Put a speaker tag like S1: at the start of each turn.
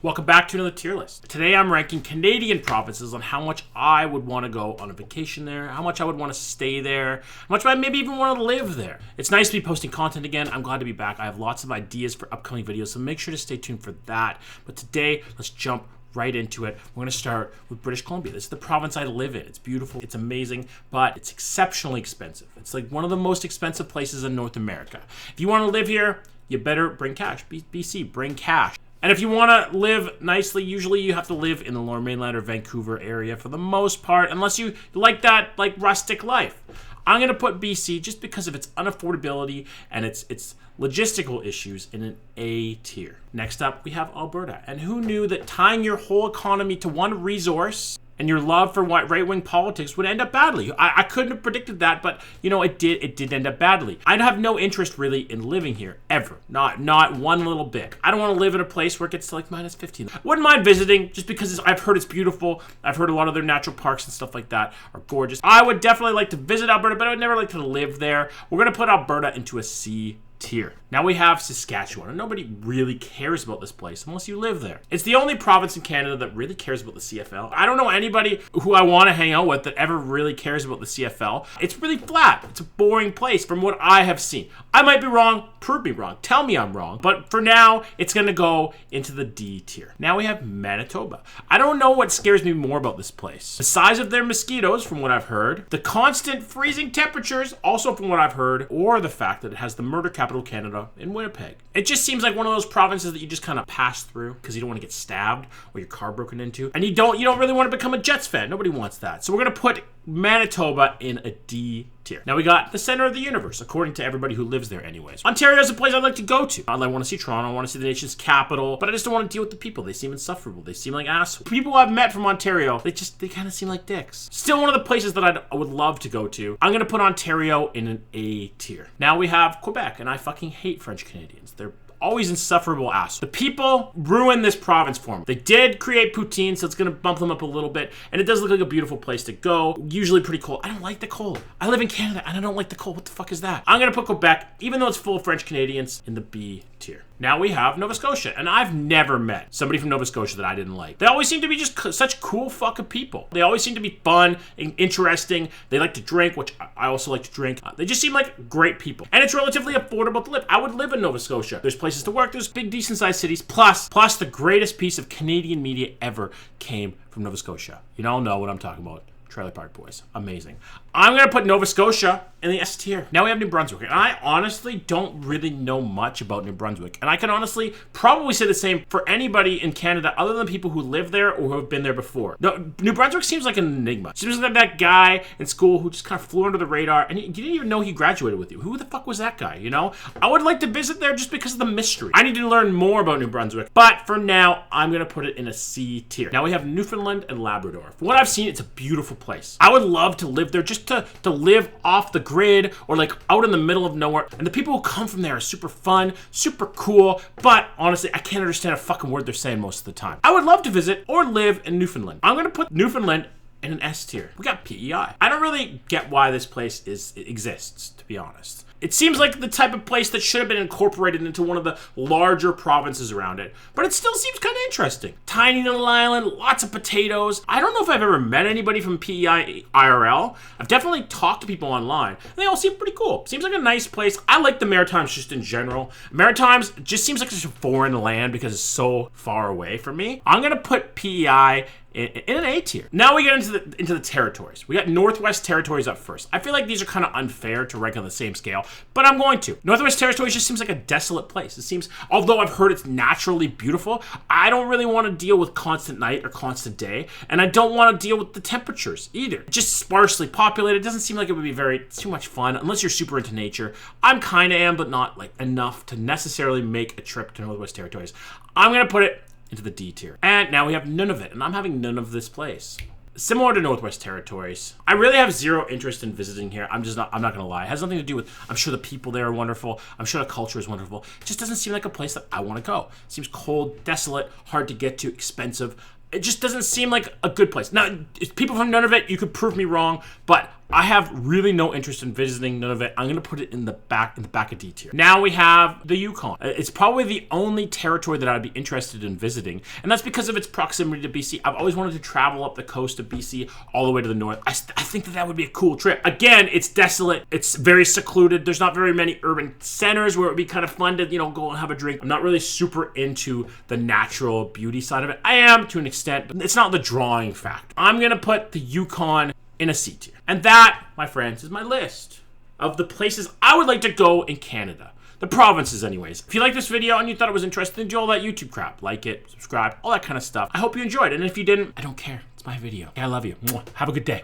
S1: Welcome back to another tier list. Today I'm ranking Canadian provinces on how much I would want to go on a vacation there, how much I would want to stay there, how much I maybe even want to live there. It's nice to be posting content again. I'm glad to be back. I have lots of ideas for upcoming videos, so make sure to stay tuned for that. But today, let's jump right into it. We're going to start with British Columbia. This is the province I live in. It's beautiful, it's amazing, but it's exceptionally expensive. It's like one of the most expensive places in North America. If you want to live here, you better bring cash. BC, bring cash. And if you want to live nicely, usually you have to live in the Lower Mainland or Vancouver area for the most part, unless you like that rustic life. I'm going to put BC just because of its unaffordability and its logistical issues in an A tier. Next up, we have Alberta. And who knew that tying your whole economy to one resource and your love for right-wing politics would end up badly? I couldn't have predicted that, but you know, it did end up badly. I'd have no interest really in living here, ever. Not one little bit. I don't want to live in a place where it gets to like minus 15. Wouldn't mind visiting, just because I've heard it's beautiful. I've heard a lot of their natural parks and stuff like that are gorgeous. I would definitely like to visit Alberta, but I would never like to live there. We're going to put Alberta into a C tier. Now we have Saskatchewan, and nobody really cares about this place unless you live there. It's the only province in Canada that really cares about the CFL. I don't know anybody who I want to hang out with that ever really cares about the CFL. It's really flat. It's a boring place from what I have seen. I might be wrong. Prove me wrong. Tell me I'm wrong. But for now, it's going to go into the D tier. Now we have Manitoba. I don't know what scares me more about this place. The size of their mosquitoes, from what I've heard, the constant freezing temperatures, also from what I've heard, or the fact that it has the murder capital of Canada in Winnipeg. It just seems like one of those provinces that you just kind of pass through because you don't want to get stabbed or your car broken into, and you don't really want to become a Jets fan. Nobody wants that. So we're going to put Manitoba in a D tier. Now we got the center of the universe, according to everybody who lives there anyways. Ontario is a place I'd like to go to. I want to see Toronto, I want to see the nation's capital, but I just don't want to deal with the people. They seem insufferable. They seem like assholes. People I've met from Ontario, they kind of seem like dicks. Still one of the places that I would love to go to. I'm going to put Ontario in an A tier. Now we have Quebec, and I fucking hate French Canadians. They're always insufferable assholes. The people ruined this province for me. They did create poutine, so it's gonna bump them up a little bit, and it does look like a beautiful place to go. Usually pretty cold. I don't like the cold. I live in Canada and I don't like the cold. What the fuck is that? I'm gonna put Quebec, even though it's full of French Canadians, in the B tier. Now we have Nova Scotia, and I've never met somebody from Nova Scotia that I didn't like. They always seem to be just such cool fucking people. They always seem to be fun and interesting. They like to drink, which I also like to drink. They just seem like great people. And it's relatively affordable to live. I would live in Nova Scotia. There's places to work, there's big, decent-sized cities, plus the greatest piece of Canadian media ever came from Nova Scotia. You all know what I'm talking about. Trailer Park Boys. Amazing. I'm going to put Nova Scotia in the S tier. Now we have New Brunswick, and I honestly don't really know much about New Brunswick, and I can honestly probably say the same for anybody in Canada other than people who live there or who have been there before. No, New Brunswick seems like an enigma. It seems like that guy in school who just kind of flew under the radar, and you didn't even know he graduated with you. Who the fuck was that guy, you know? I would like to visit there just because of the mystery. I need to learn more about New Brunswick, but for now, I'm going to put it in a C tier. Now we have Newfoundland and Labrador. From what I've seen, it's a beautiful place. I would love to live there, just to live off the grid or like out in the middle of nowhere. And the people who come from there are super fun, super cool, but honestly, I can't understand a fucking word they're saying most of the time. I would love to visit or live in Newfoundland. I'm gonna put Newfoundland in an S tier. We got PEI. I don't really get why this place exists, to be honest. It seems like the type of place that should have been incorporated into one of the larger provinces around it, but it still seems kind of interesting. Tiny little island, lots of potatoes. I don't know if I've ever met anybody from PEI IRL. I've definitely talked to people online, and they all seem pretty cool. Seems like a nice place. I like the Maritimes just in general. Maritimes just seems like such a foreign land because it's so far away from me. I'm gonna put PEI in an A tier. Now we get into the territories. We got Northwest Territories up first. I feel like these are kind of unfair to rank on the same scale, but I'm going to. Northwest Territories just seems like a desolate place. It seems, although I've heard it's naturally beautiful, I don't really want to deal with constant night or constant day, and I don't want to deal with the temperatures either. Just sparsely populated. It doesn't seem like it would be too much fun unless you're super into nature. I'm kind of am, but not like enough to necessarily make a trip to Northwest Territories. I'm going to put it into the D tier. And now we have Nunavut, and I'm having none of this place. Similar to Northwest Territories, I really have zero interest in visiting here. I'm not gonna lie. It has nothing to do with, I'm sure the people there are wonderful. I'm sure the culture is wonderful. It just doesn't seem like a place that I wanna go. It seems cold, desolate, hard to get to, expensive. It just doesn't seem like a good place. Now, people from Nunavut, you could prove me wrong, but I have really no interest in visiting Nunavut. I'm gonna put it in the back of D tier. Now we have the Yukon. It's probably the only territory that I'd be interested in visiting, and that's because of its proximity to BC. I've always wanted to travel up the coast of BC all the way to the north. I think that would be a cool trip. Again, it's desolate. It's very secluded. There's not very many urban centers where it would be kind of fun to, go and have a drink. I'm not really super into the natural beauty side of it. I am to an extent, but it's not the drawing factor. I'm gonna put the Yukon in a C tier. And that, my friends, is my list of the places I would like to go in Canada. The provinces, anyways. If you like this video and you thought it was interesting, do all that YouTube crap. Like it, subscribe, all that kind of stuff. I hope you enjoyed it. And if you didn't, I don't care. It's my video. I love you. Have a good day.